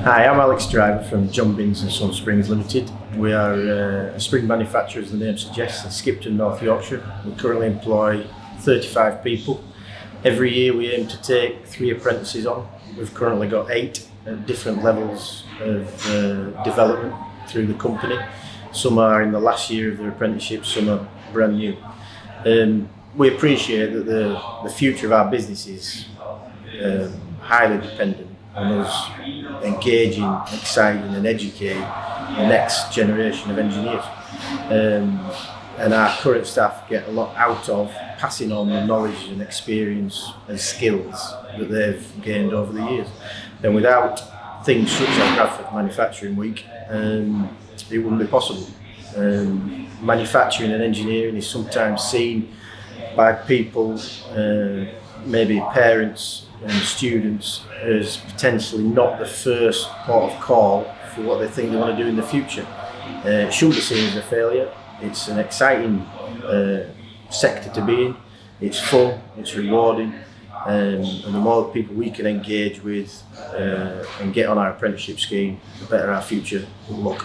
Hi, I'm Alex Driver from John Binns and Son Springs Limited. We are a spring manufacturer, as the name suggests, in Skipton, North Yorkshire. We currently employ 35 people. Every year we aim to take 3 apprentices on. We've currently got 8 at different levels of development through the company. Some are in the last year of their apprenticeship, some are brand new. We appreciate that the future of our business is highly dependent on us engaging, exciting and educating the next generation of engineers. And our current staff get a lot out of passing on the knowledge and experience and skills that they've gained over the years. And without things such as Bradford Manufacturing Week, it wouldn't be possible. Manufacturing and engineering is sometimes seen by people, maybe parents and students, as potentially not the first port of call for what they think they want to do in the future. It shouldn't be seen as a failure. It's an exciting sector to be in. It's fun, it's rewarding, and the more people we can engage with and get on our apprenticeship scheme, the better our future will look.